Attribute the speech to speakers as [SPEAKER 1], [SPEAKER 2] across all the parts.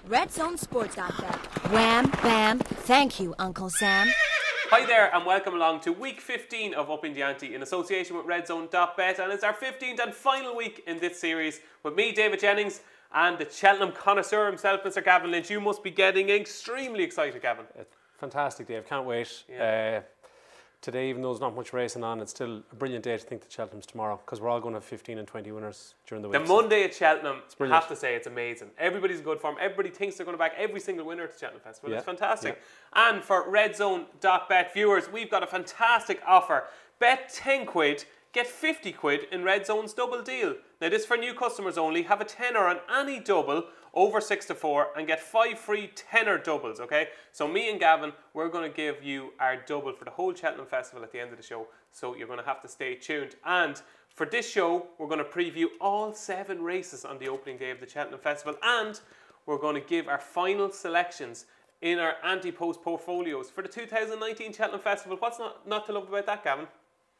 [SPEAKER 1] Red Zone Sports.bet. Wham, bam, thank you, Uncle Sam.
[SPEAKER 2] Hi there and welcome along to week 15 of Upping The Ante in association with RedZone.bet, and it's our 15th and final week in this series with me, David Jennings, and the Cheltenham connoisseur himself, Mr. Gavin Lynch. You must be getting extremely excited, Gavin.
[SPEAKER 3] Fantastic, Dave. Can't wait. Today, even though there's not much racing on, it's still a brilliant day to think that Cheltenham's tomorrow, because we're all going to have 15 and 20 winners during the week.
[SPEAKER 2] The Monday at Cheltenham, I have to say, it's amazing. Everybody's in good form. Everybody thinks they're going to back every single winner at the Cheltenham Festival. Yeah. It's fantastic. Yeah. And for RedZone.bet viewers, we've got a fantastic offer. Bet 10 quid, get 50 quid in Red Zone's double deal. Now, this is for new customers only. Have a tenner on any double over 6 to 4 and get 5 free tenner doubles, okay? So me and Gavin, we're going to give you our double for the whole Cheltenham Festival at the end of the show, so you're going to have to stay tuned. And for this show, we're going to preview all 7 races on the opening day of the Cheltenham Festival, and we're going to give our final selections in our anti-post portfolios for the 2019 Cheltenham Festival. What's not to love about that, Gavin?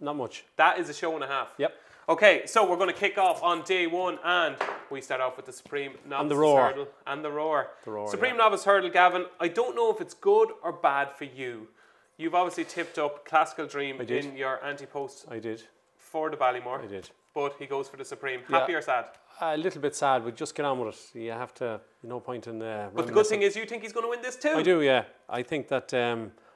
[SPEAKER 3] Not much.
[SPEAKER 2] That is a show and a half.
[SPEAKER 3] Yep.
[SPEAKER 2] Okay, so we're going to kick off on day 1, and we start off with the Supreme Novice Hurdle. And the Roar. Supreme Novice Hurdle, Gavin, I don't know if it's good or bad for you. You've obviously tipped up Classical Dream in your anti-post.
[SPEAKER 3] I did.
[SPEAKER 2] For the Ballymore.
[SPEAKER 3] I did.
[SPEAKER 2] But he goes for the Supreme. Happy or sad?
[SPEAKER 3] A little bit sad, but just get on with it. You have to, no point in...
[SPEAKER 2] but the good thing is you think he's going to win this too.
[SPEAKER 3] I do, yeah. I think that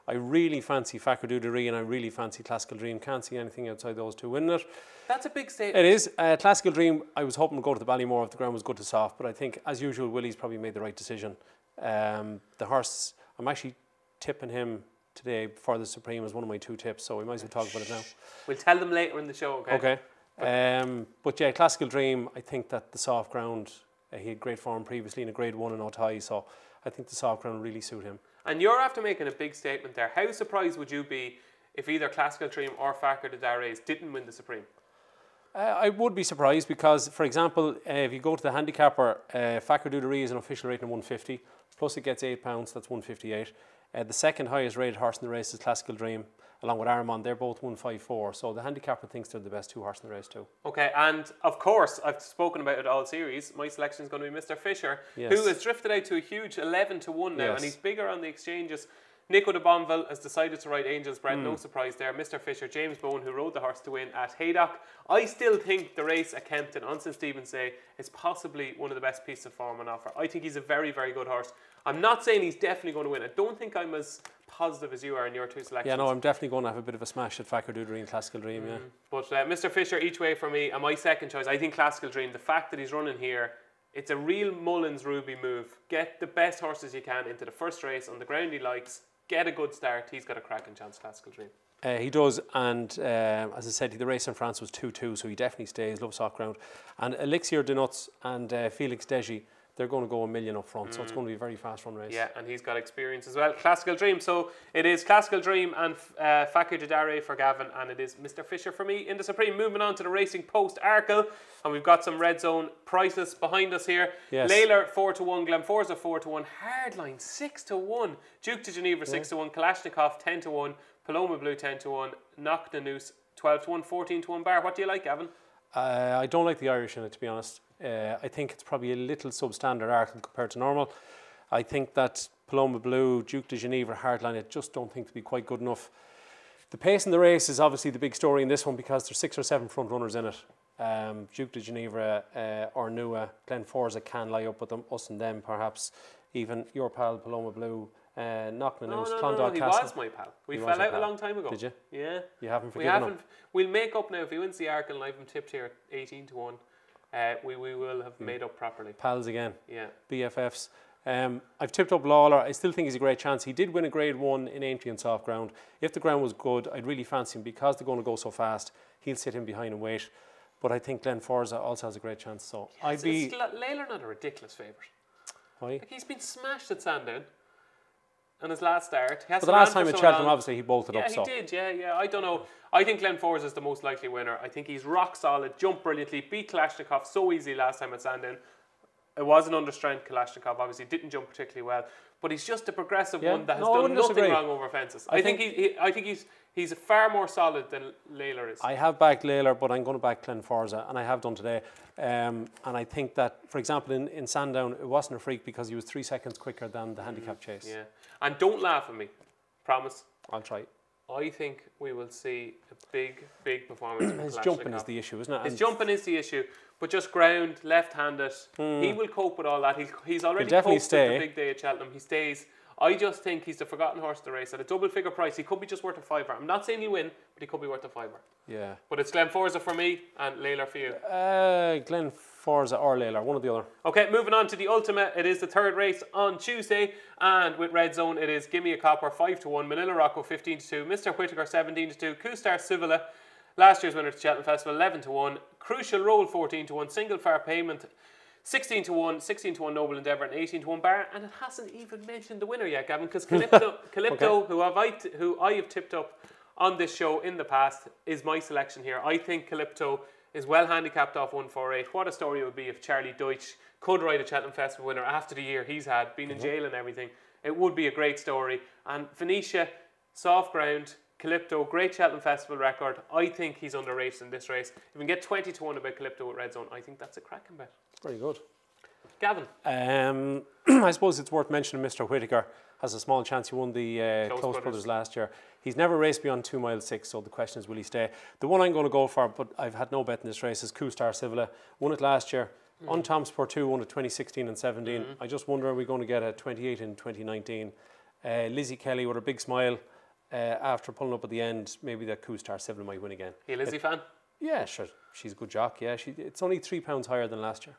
[SPEAKER 3] I really fancy Fakir Duderee and I really fancy Classical Dream. Can't see anything outside those two winning it.
[SPEAKER 2] That's a big statement.
[SPEAKER 3] It is. Classical Dream, I was hoping to go to the Ballymore if the ground was good to soft, but I think, as usual, Willie's probably made the right decision. The horse, I'm actually tipping him today for the Supreme as one of my 2 tips, so we might as well talk about it now.
[SPEAKER 2] We'll tell them later in the show, okay?
[SPEAKER 3] Okay. But yeah, Classical Dream, I think that the soft ground, he had great form previously in a grade 1 in Otay, so I think the soft ground really suit him.
[SPEAKER 2] And you're after making a big statement there. How surprised would you be if either Classical Dream or Fakir Duderee didn't win the Supreme?
[SPEAKER 3] I would be surprised because, for example, if you go to the handicapper, Fakir Duderee is an official rating of 150, plus it gets £8, that's 158. The second highest rated horse in the race is Classical Dream, along with Armand. They're both 154, so the handicapper thinks they're the best 2 horses in the race too. Okay,
[SPEAKER 2] and of course, I've spoken about it all series. My selection is going to be Mr. Fisher, who has drifted out to a huge 11 to 1 now, and he's bigger on the exchanges. Nico de Bonville has decided to ride Angel's Breath, no surprise there. Mr. Fisher, James Bowen, who rode the horse to win at Haydock. I still think the race at Kempton on St. Stephen's Day is possibly one of the best pieces of form on offer. I think he's a very, very good horse. I'm not saying he's definitely going to win. I don't think I'm as positive as you are in your 2 selections.
[SPEAKER 3] Yeah, no, I'm definitely going to have a bit of a smash at Fakir Duderee and Classical Dream, yeah.
[SPEAKER 2] But Mr. Fisher, each way for me, and my second choice, I think Classical Dream, the fact that he's running here, it's a real Mullins Ruby move. Get the best horses you can into the first race on the ground he likes. Get a good start. He's got a cracking chance, Classical Dream.
[SPEAKER 3] He does, and as I said, the race in France was 2-2, so he definitely stays, loves soft ground. And Elixir de Nuts and Felix Deji, they're going to go a million up front, so it's going to be a very fast run race. Yeah,
[SPEAKER 2] and he's got experience as well. Classical Dream, so it is Classical Dream and Fakir Duderee for Gavin, and it is Mr. Fisher for me in the Supreme. Moving on to the Racing Post Arkle, and we've got some Red Zone prices behind us here. Yes. Layler 4 to 1, Glenforza 4 to 1, Hardline 6 to 1, Duke de Geneva 6 to 1, Kalashnikov 10 to 1, Paloma Blue 10 to 1, Knock the Noose 12 to 1, 14 to 1 bar. What do you like, Gavin?
[SPEAKER 3] I don't like the Irish in it, to be honest. I think it's probably a little substandard Arkle compared to normal. I think that Paloma Blue, Duke de Geneva, Hardline, I just don't think to be quite good enough. The pace in the race is obviously the big story in this one because there's 6 or 7 front runners in it. Duke de Geneva, Ornua, Glenforza can lie up with them, us and them perhaps. Even your pal Paloma Blue, Knock the Noose,
[SPEAKER 2] No, he was my pal. We fell out a long time ago.
[SPEAKER 3] Did you?
[SPEAKER 2] Yeah.
[SPEAKER 3] You haven't forgiven him?
[SPEAKER 2] We'll make up now. If he wins the Arkle and I've him tipped here at 18 to 1, we will have made up properly.
[SPEAKER 3] Pals again.
[SPEAKER 2] Yeah.
[SPEAKER 3] BFFs. I've tipped up Lawler. I still think he's a great chance. He did win a grade 1 in Aintree and soft ground. If the ground was good, I'd really fancy him because they're going to go so fast. He'll sit in behind and wait. But I think Glenforza also has a great chance. So
[SPEAKER 2] I'd be... Is Layler not a ridiculous favourite?
[SPEAKER 3] Why?
[SPEAKER 2] Like he's been smashed at Sandown on his last start.
[SPEAKER 3] But the last time at Cheltenham, obviously, he bolted up.
[SPEAKER 2] Yeah, he did, yeah. I don't know. I think Glenforza is the most likely winner. I think he's rock solid, jumped brilliantly, beat Kalashnikov so easily last time at Sandown. It was an understrength Kalashnikov, obviously, didn't jump particularly well. But he's just a progressive one that has done nothing wrong over fences. I think He's far more solid than Layler is.
[SPEAKER 3] I have backed Layler, but I'm going to back Glenforza, and I have done today. And I think that, for example, in Sandown, it wasn't a freak because he was 3 seconds quicker than the handicap chase.
[SPEAKER 2] Yeah, and don't laugh at me. Promise.
[SPEAKER 3] I'll try.
[SPEAKER 2] I think we will see a big performance from
[SPEAKER 3] His jumping is the issue, isn't it?
[SPEAKER 2] His jumping is the issue, but just ground, left-handed, he will cope with all that. He's already coped with the big day at Cheltenham. He stays. I just think he's the forgotten horse of the race. At a double-figure price, he could be just worth a fiver. I'm not saying he'll win, but he could be worth a fiver.
[SPEAKER 3] Yeah.
[SPEAKER 2] But it's Glenforza for me and Layler for you.
[SPEAKER 3] Glenforza or Layler, one or the other. Okay,
[SPEAKER 2] moving on to the Ultimate. It is the third race on Tuesday, and with Red Zone, it is Gimme a Copper 5-1, Manila Rocco 15-2, Mr. Whittaker 17-2, Q-Star Civila, last year's winner to Cheltenham Festival 11-1, Crucial Roll 14-1, Single Far Payment 16-1, 16-1 Noble Endeavour, and 18-1 Bar, and it hasn't even mentioned the winner yet, Gavin, because Calypto, okay, who I have tipped up on this show in the past, is my selection here. I think Calypto is well handicapped off 148. What a story it would be if Charlie Deutsch could ride a Cheltenham Festival winner after the year he's had, been in jail and everything. It would be a great story. And Venetia, soft ground, Calypto, great Cheltenham Festival record. I think he's underrated in this race. If we can get 20-1 about Calypto with Red Zone, I think that's a cracking bet.
[SPEAKER 3] Very good.
[SPEAKER 2] Gavin?
[SPEAKER 3] I suppose it's worth mentioning Mr. Whittaker has a small chance. He won the Close Brothers last year. He's never raced beyond 2 miles 6, so the question is, will he stay? The one I'm going to go for, but I've had no bet in this race, is Q-Star Civila. Won it last year. On Tom Sport 2, won it 2016 and 17. I just wonder, are we going to get a 28 in 2019? Lizzie Kelly with a big smile after pulling up at the end. Maybe that Q-Star Civila might win again.
[SPEAKER 2] You a Lizzie fan?
[SPEAKER 3] Yeah, sure. She's a good jock. Yeah, it's only £3 higher than last year.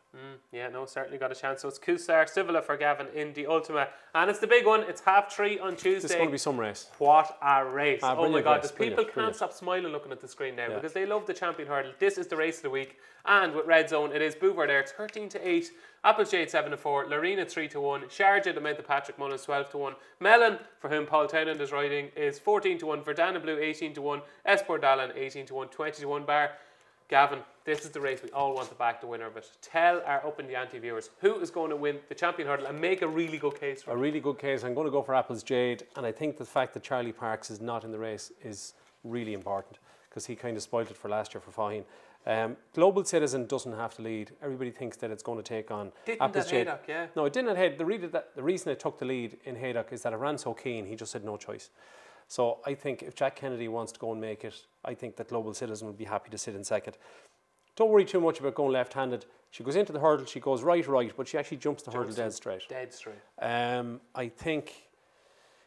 [SPEAKER 2] Yeah, no, certainly got a chance. So it's Q-Star Civila for Gavin in the Ultima, and it's the big one. It's 3:30 on Tuesday.
[SPEAKER 3] This is going to be some race.
[SPEAKER 2] What a race! Oh my God,
[SPEAKER 3] race.
[SPEAKER 2] People can't stop smiling looking at the screen now because they love the Champion Hurdle. This is the race of the week, and with Red Zone, it is Bouvard 13-8, Applejade 7-4, Lorena 3-1, Sharjah the Mount Patrick Mullins 12-1, Mellon, for whom Paul Townend is riding, is 14-1, Verdana Blue 18-1, Esport Dallin 18-1, 20-1 Bar. Gavin, this is the race we all want to back the winner of it. Tell our Upping The Ante viewers who is going to win the Champion Hurdle and make a really good case for it.
[SPEAKER 3] A really good case. I'm going to go for Applejade, and I think the fact that Charlie Parks is not in the race is really important because he kind of spoiled it for last year for Faheen. Global Citizen doesn't have to lead. Everybody thinks that it's going to take on
[SPEAKER 2] Applejade. Didn't at Haydock, yeah.
[SPEAKER 3] No, it didn't at Haydock. The reason it took the lead in Haydock is that it ran so keen, he just had no choice. So I think if Jack Kennedy wants to go and make it, I think that Global Citizen would be happy to sit in second. Don't worry too much about going left-handed. She goes into the hurdle, she goes right, but she actually jumps the hurdle dead straight.
[SPEAKER 2] Dead straight.
[SPEAKER 3] I think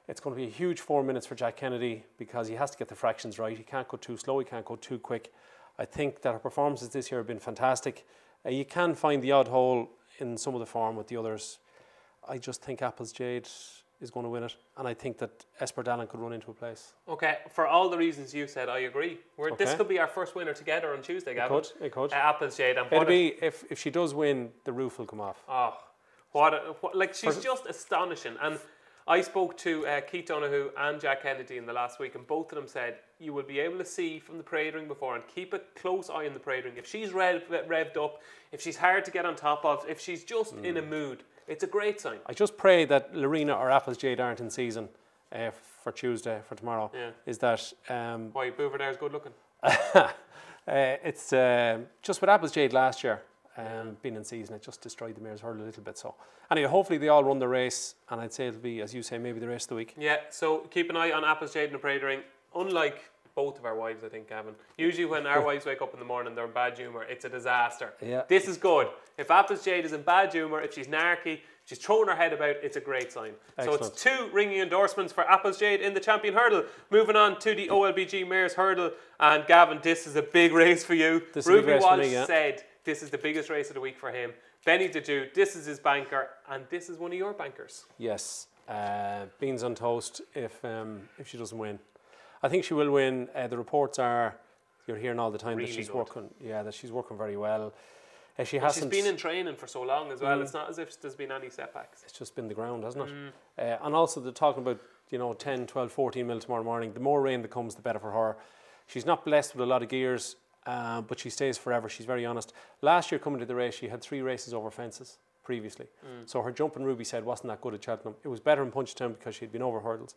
[SPEAKER 3] it's going to be a huge 4 minutes for Jack Kennedy because he has to get the fractions right. He can't go too slow, he can't go too quick. I think that her performances this year have been fantastic. You can find the odd hole in some of the form with the others. I just think Applejade is going to win it, and I think that Esport Dallin could run into a place.
[SPEAKER 2] Okay, for all the reasons you said, I agree. This could be our first winner together on Tuesday, Gavin.
[SPEAKER 3] It could.
[SPEAKER 2] Applejade.
[SPEAKER 3] It'll be, if she does win, the roof will come off.
[SPEAKER 2] Oh, she's just astonishing. And I spoke to Keith Donoghue and Jack Kennedy in the last week, and both of them said you will be able to see from the parade ring before and keep a close eye on the parade ring. If she's revved up, if she's hard to get on top of, if she's just in a mood, it's a great sign. I just pray that Lorena or Applejade aren't in season for Tuesday, for tomorrow. Yeah. Is that... why, Bouvard is good looking?
[SPEAKER 3] It's just with Applejade last year, being in season, it just destroyed the mare's hurdle a little bit. So anyway, hopefully they all run the race, and I'd say it'll be, as you say, maybe the race of the week. Yeah, so keep an eye on Applejade in the parade ring. Unlike both of our wives, I think, Gavin. Usually when our wives wake up in the morning, they're in bad humour. It's a disaster. Yeah. This is good. If Applejade is in bad humour, if she's narky, she's throwing her head about, it's a great sign. Excellent. So it's 2 ringing endorsements for Applejade in the Champion Hurdle. Moving on to the OLBG Mares Hurdle. And Gavin, this is a big race for you. Ruby Walsh said this is the biggest race of the week for him. Benny Deju, this is his banker, and this is one of your bankers. Yes. Beans on toast if she doesn't win. I think she will win. The reports are, you're hearing all the time, really that she's working. Yeah, that she's working very well. She's been in training for so long as well. It's not as if there's been any setbacks. It's just been the ground, hasn't it? And also they're talking about 10, 12, 14 mil tomorrow morning. The more rain that comes, the better for her. She's not blessed with a lot of gears, but she stays forever. She's very honest. Last year coming to the race, she had 3 races over fences. previously. So her jumping, Ruby said, wasn't that good at Cheltenham. It was better in Punchestown because she'd been over hurdles.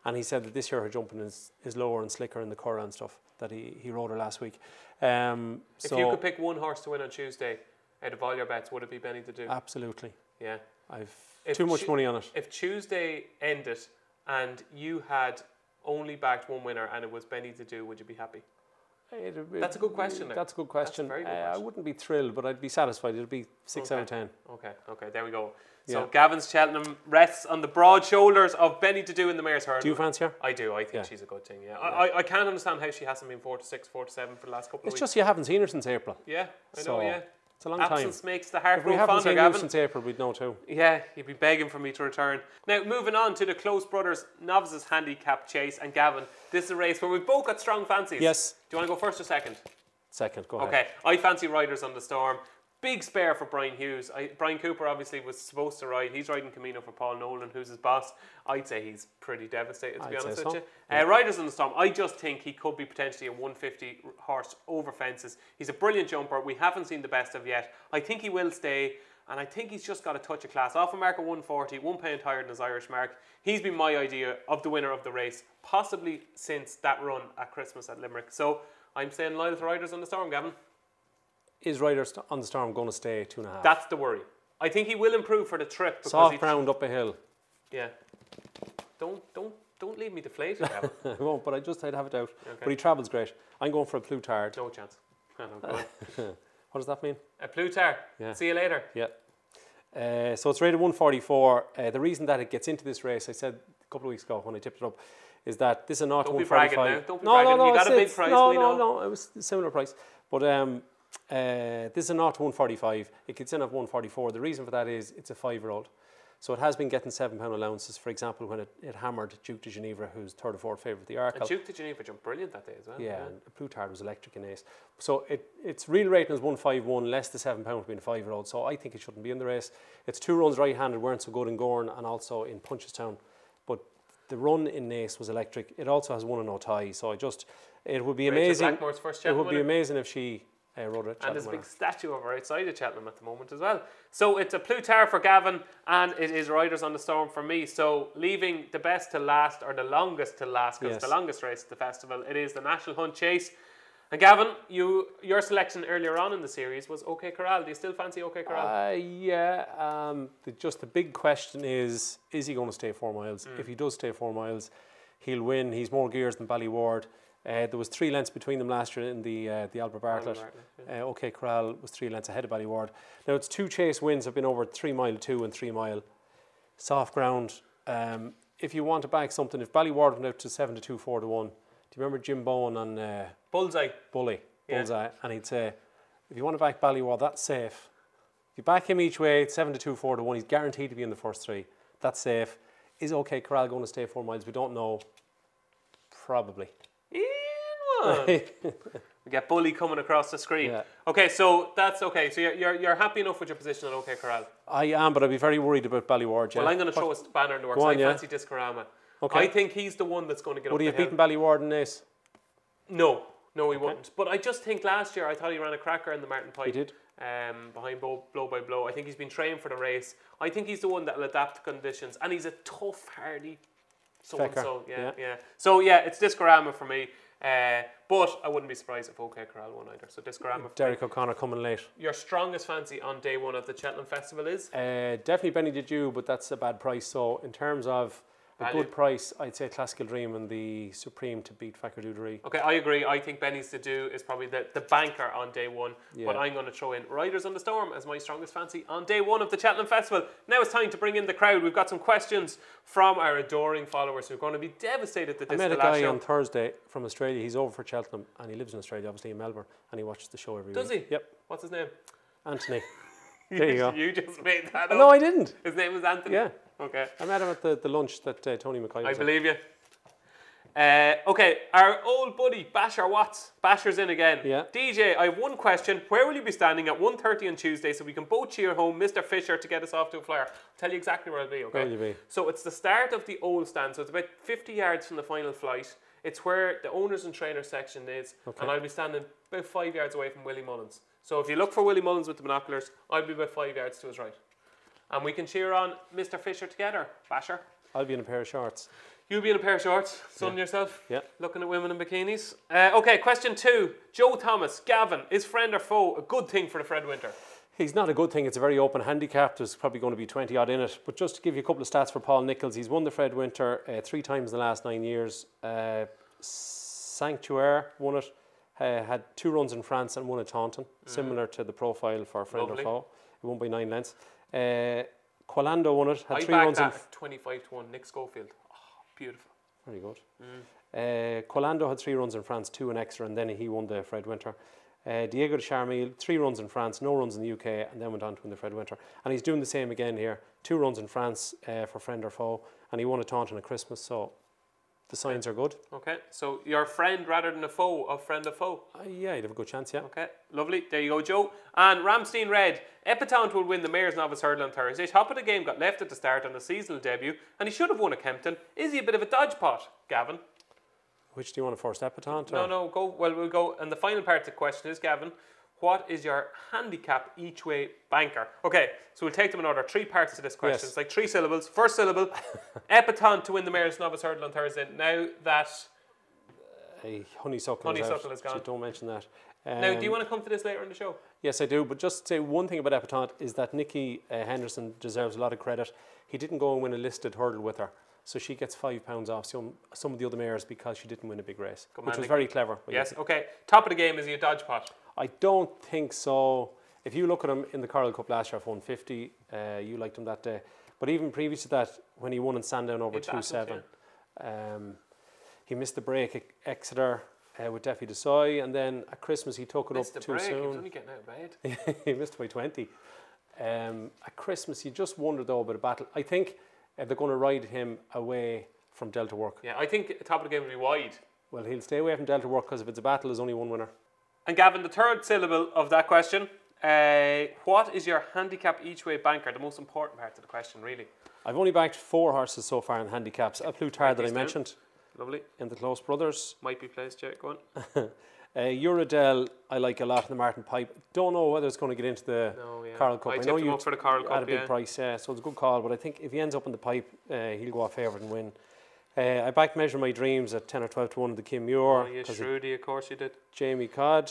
[SPEAKER 3] And he said that this year her jumping is lower and slicker in the Curragh and stuff that he rode her last week.
[SPEAKER 2] If you could pick one horse to win on Tuesday out of all your bets, would it be Benny the Do?
[SPEAKER 3] Absolutely.
[SPEAKER 2] Yeah.
[SPEAKER 3] I've too much money on it.
[SPEAKER 2] If Tuesday ended and you had only backed one winner and it was Benny the Do, would you be happy? That's a good question.
[SPEAKER 3] That's a good question.
[SPEAKER 2] That's a very good question.
[SPEAKER 3] I wouldn't be thrilled, but I'd be satisfied. It'd be 6 out of 10.
[SPEAKER 2] Okay, there we go. So Gavin's Cheltenham rests on the broad shoulders of Benny to Do in the Mare's Hurdle.
[SPEAKER 3] Do you fancy her?
[SPEAKER 2] I do. I think she's a good thing. Yeah. I can't understand how she hasn't been 4 to 6, 4 to 7 for the last couple of weeks.
[SPEAKER 3] It's just you haven't seen her since April.
[SPEAKER 2] Yeah, I know. Yeah,
[SPEAKER 3] it's a long time.
[SPEAKER 2] Absence makes the heart grow
[SPEAKER 3] fonder,
[SPEAKER 2] fonder,
[SPEAKER 3] Gavin. If we haven't seen you since April, we'd know too.
[SPEAKER 2] Yeah, you'd be begging for me to return. Now, moving on to the Close Brothers Novices Handicap Chase. And Gavin, this is a race where we've both got strong fancies.
[SPEAKER 3] Yes.
[SPEAKER 2] Do you want to go first or second?
[SPEAKER 3] Second, go ahead.
[SPEAKER 2] Okay, I fancy Riders on the Storm. Big spare for Brian Hughes. Brian Cooper obviously was supposed to ride. He's riding Camino for Paul Nolan, who's his boss. I'd say he's pretty devastated, to be honest with you. Riders on the Storm, I just think he could be potentially a 150 horse over fences. He's a brilliant jumper. We haven't seen the best of yet. I think he will stay, and I think he's just got a touch of class. Off a mark of 140, 1 pound higher than his Irish mark. He's been my idea of the winner of the race, possibly since that run at Christmas at Limerick. So I'm saying loyal to Riders on the Storm, Gavin.
[SPEAKER 3] Is Riders on the Storm going to stay 2.5?
[SPEAKER 2] That's the worry. I think he will improve for the trip.
[SPEAKER 3] Soft ground up a hill.
[SPEAKER 2] Yeah. Don't leave me deflated, Gavin.
[SPEAKER 3] I won't, but I'd have it out. Okay. But he travels great. I'm going for a Plutard.
[SPEAKER 2] No chance.
[SPEAKER 3] What does that mean?
[SPEAKER 2] A Plutard. Yeah. See you later.
[SPEAKER 3] Yeah. So it's rated 144. The reason that it gets into this race, I said a couple of weeks ago when I tipped it up, is that this is not 145.
[SPEAKER 2] Don't be bragging now. Don't be bragging. You got a big price.
[SPEAKER 3] No, it was a similar price. But this is not 145. It gets in at 144. The reason for that is it's a 5-year-old. So it has been getting £7 allowances, for example, when it hammered Duke de Geneva, who's third or fourth favourite of the Arkle.
[SPEAKER 2] And Duke de Geneva jumped brilliant that day as well.
[SPEAKER 3] Yeah, and Plutard was electric in ace. So its real rating is 151, less the £7 for being a 5-year-old. So I think it shouldn't be in the race. Its 2 runs right-handed weren't so good in Gorn and also in Punchestown. But the run in ace was electric. It also has 1-0 tie. So it would be amazing. It would be amazing if she rode it at Cheltenham.
[SPEAKER 2] And there's a big statue of her outside of Cheltenham at the moment as well. So it's a Plutard for Gavin and it is Riders on the Storm for me. So leaving the best to last, or the longest to last, because it's the longest race at the festival, it is the National Hunt Chase. And Gavin, your selection earlier on in the series was OK Corral. Do you still fancy OK Corral?
[SPEAKER 3] Yeah. Just the big question is he going to stay 4 miles? If he does stay 4 miles, he'll win. He's more gears than Ballyward. There was 3 lengths between them last year in the Albert Bartlett. OK Corral was 3 lengths ahead of Ballyward. Now its 2 chase wins have been over 3 mile 2 and 3 mile soft ground. If you want to back something, if Ballyward went out to 7 to 2, 4 to 1, do you remember Jim Bowen on
[SPEAKER 2] Bullseye?
[SPEAKER 3] Bullseye, and he'd say, if you want to back Ballyward, that's safe. If you back him each way, 7 to 2, 4 to 1, he's guaranteed to be in the first 3. That's safe. Is OK Corral going to stay 4 miles? We don't know. Probably.
[SPEAKER 2] We get Bully coming across the screen. Yeah. Okay, so that's okay. So you're happy enough with your position on OK Corral?
[SPEAKER 3] I am, but I'd be very worried about Ballyward.
[SPEAKER 2] Well, I'm going to throw a banner in the works. I fancy Discorama. Okay. I think he's the one that's going to get up the hill.
[SPEAKER 3] Would he have beaten Ballyward in this?
[SPEAKER 2] No, he wouldn't. But I just think last year I thought he ran a cracker in the Martin Pike.
[SPEAKER 3] He did.
[SPEAKER 2] Behind Blow by Blow. I think he's been trained for the race. I think he's the one that will adapt to conditions, and he's a tough, hardy so-and-so. Yeah. So yeah, it's Discorama for me. But I wouldn't be surprised if OK Corral won either. So Discorama.
[SPEAKER 3] Derek O'Connor coming late.
[SPEAKER 2] Your strongest fancy on day 1 of the Cheltenham Festival is?
[SPEAKER 3] Definitely Benny the Jew, but that's a bad price. So in terms of a good price, I'd say Classical Dream and the Supreme to beat Fakir Dudery. Okay,
[SPEAKER 2] I agree. I think Benny's to do is probably the banker on day 1. Yeah. But I'm going to throw in Riders on the Storm as my strongest fancy on day 1 of the Cheltenham Festival. Now it's time to bring in the crowd. We've got some questions from our adoring followers who are going to be devastated that this is the last show. I met a guy on
[SPEAKER 3] Thursday from Australia. He's over for Cheltenham and he lives in Australia, obviously in Melbourne, and he watches the show every week.
[SPEAKER 2] Does he?
[SPEAKER 3] Yep.
[SPEAKER 2] What's his name?
[SPEAKER 3] Anthony. There you go.
[SPEAKER 2] You just made that up.
[SPEAKER 3] No, I didn't.
[SPEAKER 2] His name was Anthony?
[SPEAKER 3] Yeah.
[SPEAKER 2] Okay.
[SPEAKER 3] I met him at the lunch that Tony McKay was
[SPEAKER 2] I believe you. Okay, our old buddy Basher Watts. Basher's in again.
[SPEAKER 3] Yeah.
[SPEAKER 2] DJ, I have one question. Where will you be standing at 1:30 on Tuesday so we can both cheer home Mr. Fisher to get us off to a flyer? I'll tell you exactly where I'll be, okay?
[SPEAKER 3] Where will you be?
[SPEAKER 2] So it's the start of the old stand, so it's about 50 yards from the final flight. It's where the owners and trainers section is, and I'll be standing about 5 yards away from Willie Mullins. So if you look for Willie Mullins with the binoculars, I'll be about 5 yards to his right. And we can cheer on Mr. Fisher together. Basher.
[SPEAKER 3] I'll be in a pair of shorts.
[SPEAKER 2] You'll be in a pair of shorts, sun yourself.
[SPEAKER 3] Yeah.
[SPEAKER 2] Looking at women in bikinis. Okay, question 2. Joe Thomas, Gavin, is friend or foe a good thing for the Fred Winter?
[SPEAKER 3] He's not a good thing. It's a very open handicap. There's probably going to be 20 odd in it. But just to give you a couple of stats for Paul Nicholls, he's won the Fred Winter 3 times in the last 9 years. Sanctuaire won it. Had 2 runs in France and 1 at Taunton, similar to the profile for friend or foe. He won by 9 lengths. Qualando won it. Had 3 runs in
[SPEAKER 2] 25-1. Nick Schofield. Oh, beautiful.
[SPEAKER 3] Very good. Qualando had 3 runs in France, 2 in extra, and then he won the Fred Winter. Diego de Charmille, 3 runs in France, no runs in the UK, and then went on to win the Fred Winter. And he's doing the same again here. 2 runs in France for friend or foe, and he won at Taunton at Christmas, so the signs are good.
[SPEAKER 2] Okay, so you're a friend rather than a foe of friend of foe?
[SPEAKER 3] Yeah, he'd have a good chance, yeah.
[SPEAKER 2] Okay, lovely. There you go, Joe. And Ramstein Red, Epatante will win the Mayor's Novice Hurdle on Thursday. Top of the game got left at the start on the seasonal debut, and he should have won at Kempton. Is he a bit of a dodge pot, Gavin?
[SPEAKER 3] Which do you want to first, Epatante?
[SPEAKER 2] No, go. Well, we'll go. And the final part of the question is, Gavin, what is your handicap each way banker? Okay, so we'll take them in order. 3 parts to this question.
[SPEAKER 3] Yes.
[SPEAKER 2] It's like 3 syllables. First syllable, Epatante to win the Mayor's Novice Hurdle on Thursday. Now that
[SPEAKER 3] Honeysuckle
[SPEAKER 2] is gone.
[SPEAKER 3] So don't mention that.
[SPEAKER 2] Now, do you want to come to this later in the show?
[SPEAKER 3] Yes, I do. But just to say one thing about Epatante is that Nikki Henderson deserves a lot of credit. He didn't go and win a listed hurdle with her. So she gets £5 off some of the other mares because she didn't win a big race, which was very clever.
[SPEAKER 2] Yes, okay. Top of the game, is he a dodge pot?
[SPEAKER 3] I don't think so. If you look at him in the Coral Cup last year, 150, you liked him that day. But even previous to that, when he won in Sandown over 2-7, he missed the break at Exeter with Defi Desoy, and then at Christmas he took it up too soon. He was
[SPEAKER 2] only getting out of bed.
[SPEAKER 3] He missed by 20. At Christmas, he just wondered though about a battle. I think they're going to ride him away from Delta Work.
[SPEAKER 2] Yeah, I think top of the game will be wide.
[SPEAKER 3] Well, he'll stay away from Delta Work because if it's a battle, there's only one winner.
[SPEAKER 2] And Gavin, the third syllable of that question, what is your handicap each way banker? The most important part of the question, really.
[SPEAKER 3] I've only backed 4 horses so far in handicaps. A Plutar that I mentioned.
[SPEAKER 2] Lovely.
[SPEAKER 3] In the Close Brothers.
[SPEAKER 2] Might be placed, yeah, go on.
[SPEAKER 3] Uradel, I like a lot in the Martin Pipe. Don't know whether it's going to get into the Coral Cup.
[SPEAKER 2] I know you up for the Coral Cup,
[SPEAKER 3] at a big price, so it's a good call. But I think if he ends up in the Pipe, he'll go off favourite and win. I backed Measure My Dreams at 10 or 12 to 1 of the Kim Muir.
[SPEAKER 2] Oh, yes, Shrudy, of course you did.
[SPEAKER 3] Jamie Codd.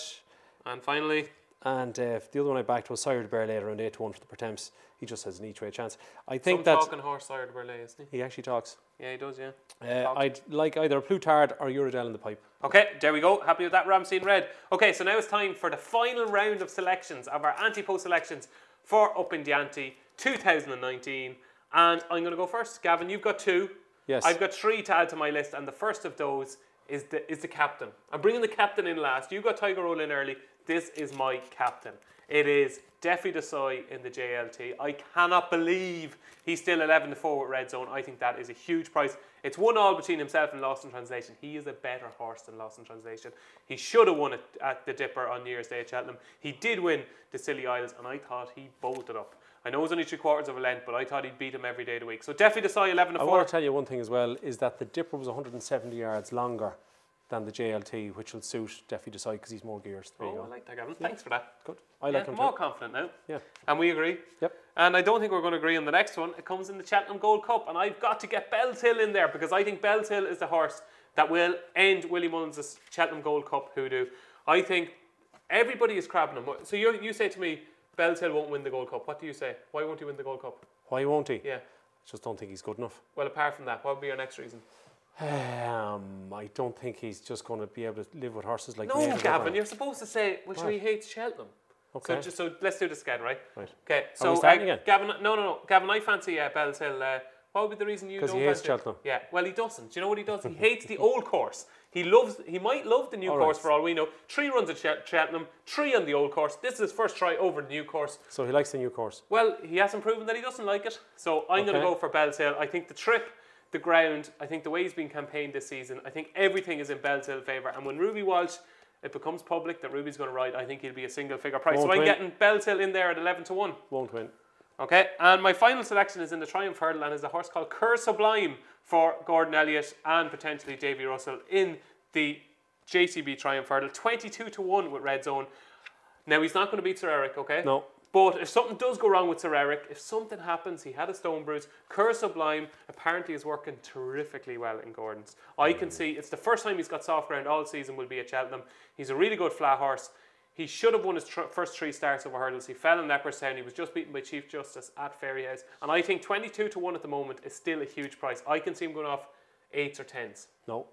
[SPEAKER 2] And finally?
[SPEAKER 3] And the other one I backed was Sire de Burley around 8 to 1 for the Pertemps. He just has an each way chance. I think
[SPEAKER 2] that talking horse, Sire de Burley, isn't he?
[SPEAKER 3] He actually talks.
[SPEAKER 2] Yeah, he does, yeah.
[SPEAKER 3] I'd like either a Plutard or Uradel in the Pipe.
[SPEAKER 2] Okay, there we go. Happy with that, Ramstein Red. Okay, so now it's time for the final round of selections, of our Ante-Post selections for Upping The Ante 2019. And I'm going to go first. Gavin, you've got 2.
[SPEAKER 3] Yes.
[SPEAKER 2] I've got 3 to add to my list, and the first of those is the captain. I'm bringing the captain in last. You got Tiger Roll in early. This is my captain. It is Defi Desoy in the JLT. I cannot believe he's still 11 to 4 with Red Zone. I think that is a huge price. It's 1-1 between himself and Lost in Translation. He is a better horse than Lost in Translation. He should have won it at the Dipper on New Year's Day at Cheltenham. He did win the Scilly Isles, and I thought he bolted up. I know it was only 3/4 of a length, but I thought he'd beat him every day of the week. So Defi Desoy 11 to 4.
[SPEAKER 3] I want to tell you one thing as well, is that the Dipper was 170 yards longer than the JLT, which will suit Defi Desoy because he's more gears. There you go.
[SPEAKER 2] I like that, Gavin. Thanks for that.
[SPEAKER 3] Good. I like him too.
[SPEAKER 2] More confident now.
[SPEAKER 3] Yeah.
[SPEAKER 2] And we agree.
[SPEAKER 3] Yep.
[SPEAKER 2] And I don't think we're going to agree on the next one. It comes in the Cheltenham Gold Cup, and I've got to get Bellshill in there because I think Bellshill is the horse that will end Willie Mullins' Cheltenham Gold Cup hoodoo. I think everybody is crabbing him. So you say to me, Bellshill won't win the Gold Cup. What do you say? Why won't he win the Gold Cup?
[SPEAKER 3] Why won't he?
[SPEAKER 2] Yeah.
[SPEAKER 3] I just don't think he's good enough.
[SPEAKER 2] Well, apart from that, what would be your next reason?
[SPEAKER 3] I don't think he's just going to be able to live with horses like
[SPEAKER 2] No, Gavin, you're supposed to say, well, sure, he hates Cheltenham.
[SPEAKER 3] Okay.
[SPEAKER 2] So let's do this again, right?
[SPEAKER 3] Right.
[SPEAKER 2] Okay.
[SPEAKER 3] Are
[SPEAKER 2] So
[SPEAKER 3] we starting again?
[SPEAKER 2] Gavin, no. Gavin, I fancy Bellshill. What would be the reason you don't fancy?
[SPEAKER 3] Because he hates Cheltenham.
[SPEAKER 2] Yeah. Well, he doesn't. Do you know what he does? He hates the old course. He might love the new course for all we know. 3 runs at Cheltenham, 3 on the old course. This is his first try over the new course.
[SPEAKER 3] So he likes the new course.
[SPEAKER 2] Well, he hasn't proven that he doesn't like it. So I'm going to go for Bellshill. I think the trip, the ground, I think the way he's been campaigned this season, I think everything is in Bellshill's favour. And when Ruby Walsh, it becomes public that Ruby's going to ride, I think he'll be a single figure price. So I'm getting Bellshill in there at 11 to 1.
[SPEAKER 3] Won't win.
[SPEAKER 2] Okay, and my final selection is in the Triumph Hurdle and is a horse called Cur Sublime for Gordon Elliott and potentially Davy Russell in the JCB Triumph Hurdle. 22 to 1 with Red Zone. Now, he's not going to beat Sir Eric, okay?
[SPEAKER 3] No.
[SPEAKER 2] But if something does go wrong with Sir Eric, if something happens, he had a stone bruise, Cur Sublime apparently is working terrifically well in Gordon's. I can see, it's the first time he's got soft ground all season will be at Cheltenham. He's a really good flat horse. He should have won his first 3 starts over hurdles. He fell in Leopardstown. He was just beaten by Chief Justice at Fairyhouse. And I think 22 to 1 at the moment is still a huge price. I can see him going off 8s or 10s.
[SPEAKER 3] No.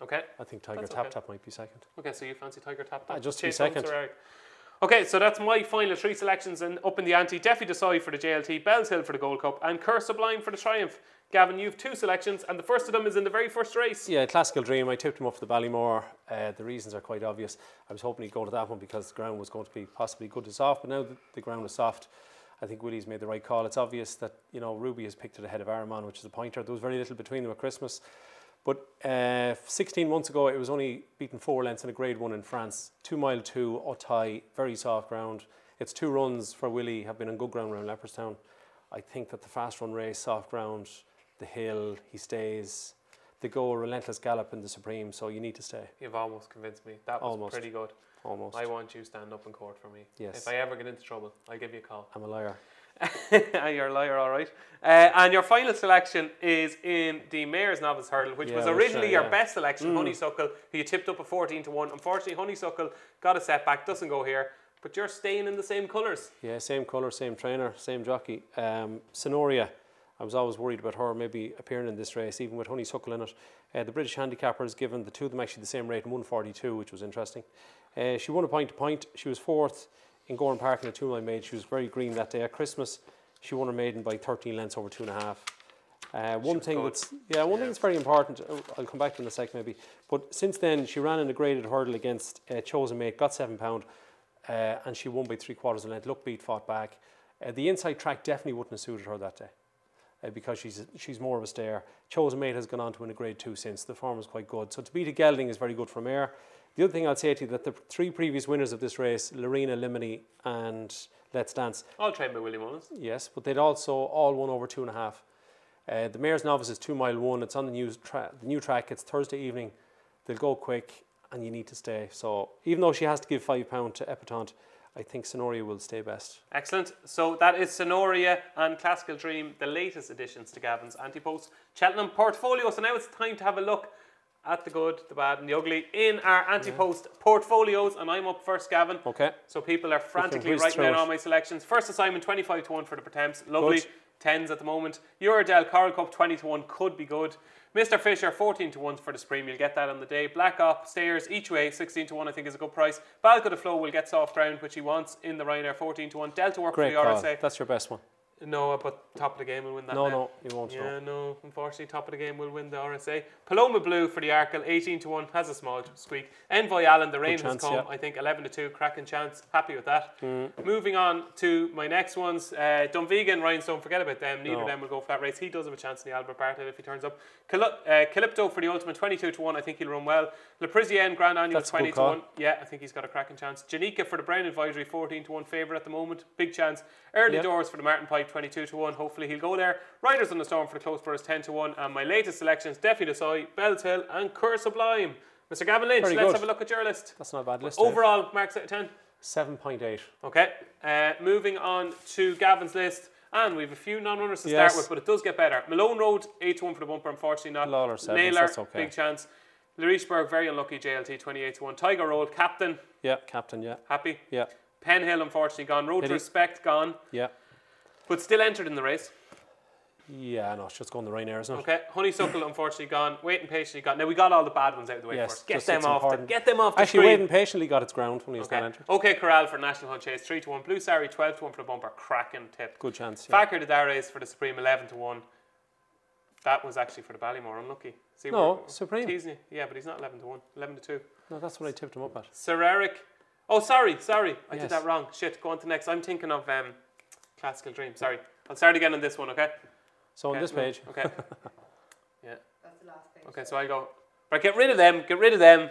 [SPEAKER 2] Okay.
[SPEAKER 3] I think Tiger Tap Tap might be second.
[SPEAKER 2] Okay, so you fancy Tiger Tap Tap?
[SPEAKER 3] Just to be second.
[SPEAKER 2] Okay, so that's my final 3 selections, and Up in the Ante, Defi Desai for the JLT, Bells Hill for the Gold Cup, and Cur Sublime for the Triumph. Gavin, you have 2 selections, and the first of them is in the very first race.
[SPEAKER 3] Yeah, Classical Dream. I tipped him up for the Ballymore. The reasons are quite obvious. I was hoping he'd go to that one because the ground was going to be possibly good to soft, but now that the ground is soft, I think Willie's made the right call. It's obvious that, you know, Ruby has picked it ahead of Araman, which is a pointer. There was very little between them at Christmas. But 16 months ago, it was only beaten 4 lengths in a Grade 1 in France. 2 mile 2, Otay, very soft ground. Its 2 runs for Willie have been on good ground around Leopardstown. I think that the fast run race, soft ground, the hill, he stays. They go a relentless gallop in the Supreme, so you need to stay.
[SPEAKER 2] You've almost convinced me. That was pretty good.
[SPEAKER 3] Almost.
[SPEAKER 2] I want you stand up in court for me.
[SPEAKER 3] Yes.
[SPEAKER 2] If I ever get into trouble, I'll give you a call.
[SPEAKER 3] I'm a liar.
[SPEAKER 2] You're a liar, all right. And your final selection is in the Mayor's Novice Hurdle, which was originally your best selection, Honeysuckle, who you tipped up at 14 to 1. Unfortunately, Honeysuckle got a setback, doesn't go here, but you're staying in the same colours. Yeah, same colour, same trainer, same jockey. Sonoria, I was always worried about her maybe appearing in this race, even with Honeysuckle in it. The British handicapper has given the two of them actually the same rate in 142, which was interesting. She won a point to point. She was 4th in Gorham Park in a 2 mile maiden. She was very green that day. At Christmas, she won her maiden by 13 lengths over 2.5. One thing that's very important, I'll come back to in a sec maybe, but since then she ran in a graded hurdle against Chosen Mate, got £7, and she won by 3/4 of a length. Look beat, fought back. The inside track definitely wouldn't have suited her that day. Because she's more of a stayer. Chosen Mate has gone on to win a Grade 2 since. The form is quite good. So to beat a gelding is very good for mare. The other thing I'll say to you that the 3 previous winners of this race, Lorena, Limini and Let's Dance. All trained by Willie Mullins. Yes, but they'd also all won over 2.5. The Mayor's Novice is 2 mile 1. It's on the new track. It's Thursday evening. They'll go quick and you need to stay. So even though she has to give £5 to Epatante, I think Sonoria will stay best. Excellent. So that is Sonoria and Classical Dream, the latest additions to Gavin's Anti-Post Cheltenham portfolio. So now it's time to have a look at the good, the bad and the ugly in our Anti-Post portfolios. And I'm up first, Gavin. Okay. So people are frantically writing down all my selections. First assignment, 25 to 1 for the Pretemps. Lovely. Good. 10s at the moment. Eurodel Coral Cup, 20 to 1 could be good. Mr. Fisher, 14 to 1 for the Supreme. You'll get that on the day. Black Op, Stayers, each way, 16 to 1 I think is a good price. Balco de Flow will get soft ground, which he wants in the Ryanair, 14 to 1. Delta Work for the RSA. That's your best one. No, but top of the game will win that. No, you won't. Yeah, no, unfortunately, top of the game will win the RSA. Paloma Blue for the Arkle, 18 to 1, has a small squeak. Envoy Allen, the rain has come, I think 11 to 2, cracking chance, happy with that. Moving on to my next ones, Dunvegan, Rhinestone, forget about them, neither of them will go for that race. He does have a chance in the Albert Bartlett if he turns up. Calypto for the Ultimate, 22 to 1, I think he'll run well. Le Parisienne, Grand Annual, 20 to 1, yeah, I think he's got a cracking chance. Janika for the Brown Advisory, 14 to 1 favourite at the moment, big chance. Early Doors for the Martin Pipe, 22 to 1, hopefully he'll go there. Riders on the Storm for the Close Brothers, 10 to 1, and my latest selections, Defi Desai, Bells Hill and Cur Sublime. Mr. Gavin Lynch, let's have a look at your list. That's not a bad list. Overall, marks out of 10? 7.8. Okay, moving on to Gavin's list. And we have a few non-runners to start with, but it does get better. Malone Road, 8 to 1 for the bumper, unfortunately not. Lawler 7, Naylor, big chance. Larichburg, very unlucky, JLT, 28 to 1. Tiger Road, Captain. Yeah, Captain, yeah. Happy? Yeah. Penhill, unfortunately gone. Road to Respect, gone. Yeah. But still entered in the race. Yeah, no, it's just going the Ryanair, isn't it? Okay, Honeysuckle, unfortunately gone. Waiting Patiently gone. Now, we got all the bad ones out of the way first. Get them off the screen. Waiting Patiently got its ground when he was not entered. Okay, Corral for National Hunt Chase, 3 to 1. Blue Sari, 12 to 1 for the bumper. Cracking tip. Good chance, yeah. Fakir de Dares for the Supreme, 11 to 1. That was actually for the Ballymore, unlucky. See, no, Supreme. Yeah, but he's not 11 to 1, 11 to 2. No, that's what I tipped him up at. Sir Eric. Oh, sorry. I did that wrong. Shit, go on to next. I'm thinking of Classical Dream. Sorry. I'll start again on this one, okay? So on this page. Okay. Yeah. That's the last page. Okay, so I go. Right, get rid of them.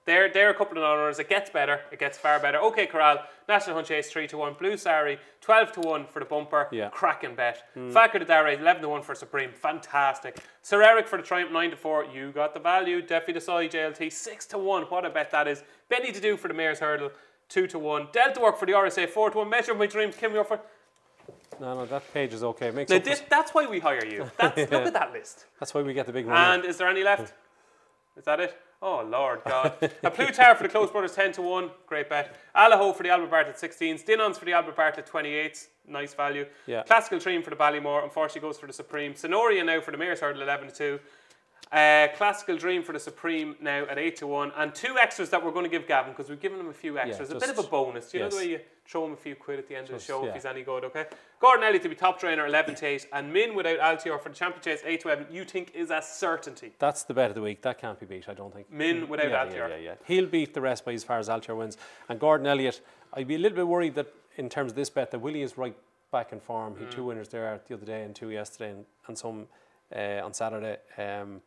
[SPEAKER 2] They're a couple of non-runners. It gets better. It gets far better. Okay, Corral. National Hunt Chase, 3 to 1. Blue Sari, 12 to 1 for the bumper. Yeah. Cracking bet. Fakir de Dare, 11 to 1 for Supreme. Fantastic. Sir Eric for the Triumph, 9 to 4. You got the value. Defi Desai, JLT, 6 to 1. What a bet that is. Benny to do for the Mayor's Hurdle. 2-1. Delta work for the RSA, 4-1. Measure my dreams, Kim, you're for...
[SPEAKER 3] No, that page is okay.
[SPEAKER 2] Now that's why we hire you. Look at that list.
[SPEAKER 3] That's why we get the big money.
[SPEAKER 2] And is there any left? Is that it? Oh, Lord God. A Plutar for the Close Brothers, 10-1. Great bet. Allaho for the Albert Bartlett, 16s. Dinons for the Albert Bartlett, 28s. Nice value. Yeah. Classical Dream for the Ballymore. Unfortunately goes for the Supreme. Sonoria now for the Mayor's Hurdle, 11-2. Classical Dream for the Supreme now at 8-1. And 2 extras that we're going to give Gavin, because we've given him a few extras. A bit of a bonus. Do you know the way you throw him a few quid at the end of the show if he's any good, okay? Gordon Elliott to be top trainer, 11-8. And Min without Altior for the Champion Chase, 8-11. You think is a certainty? That's the bet of the week. That can't be beat, I don't think. Min without Altior. Yeah. He'll beat the rest by as far as Altior wins. And Gordon Elliott, I'd be a little bit worried that in terms of this bet that Willie is right back in form. He had 2 winners there the other day and 2 yesterday and some on Saturday.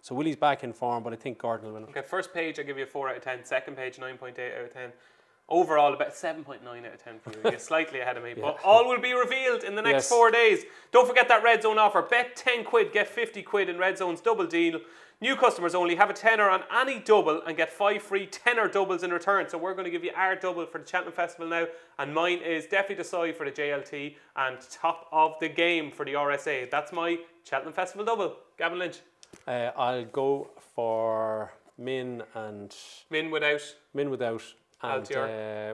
[SPEAKER 2] So Willie's back in form, but I think Gordon will win it. Okay, first page I give you a 4 out of 10. Second page 9.8 out of 10. Overall about 7.9 out of 10 for you. You're slightly ahead of me. But all will be revealed in the next 4 days. Don't forget that Red Zone offer. Bet 10 quid, get 50 quid in Red Zone's double deal. New customers only have a tenner on any double and get 5 free tenner doubles in return. So we're going to give you our double for the Cheltenham Festival now, and mine is definitely the side for the JLT and top of the game for the RSA. That's my Cheltenham Festival double. Gavin Lynch. I'll go for Min without. And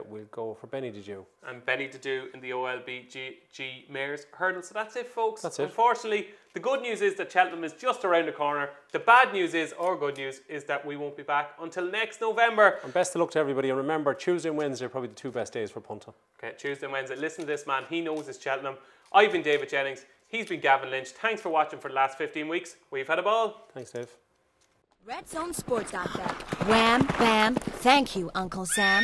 [SPEAKER 2] we'll go for Benny Dedew. And Benny Dedew in the OLBG Mayor's Hurdle. So that's it, folks. That's it. Unfortunately, the good news is that Cheltenham is just around the corner. The bad news is, or good news, is that we won't be back until next November. And best of luck to everybody. And remember, Tuesday and Wednesday are probably the 2 best days for punting. Okay, Tuesday and Wednesday. Listen to this man. He knows his Cheltenham. I've been David Jennings. He's been Gavin Lynch. Thanks for watching for the last 15 weeks. We've had a ball. Thanks, Dave.
[SPEAKER 1] Red Zone Sports.bet. Wham, bam, thank you, Uncle Sam.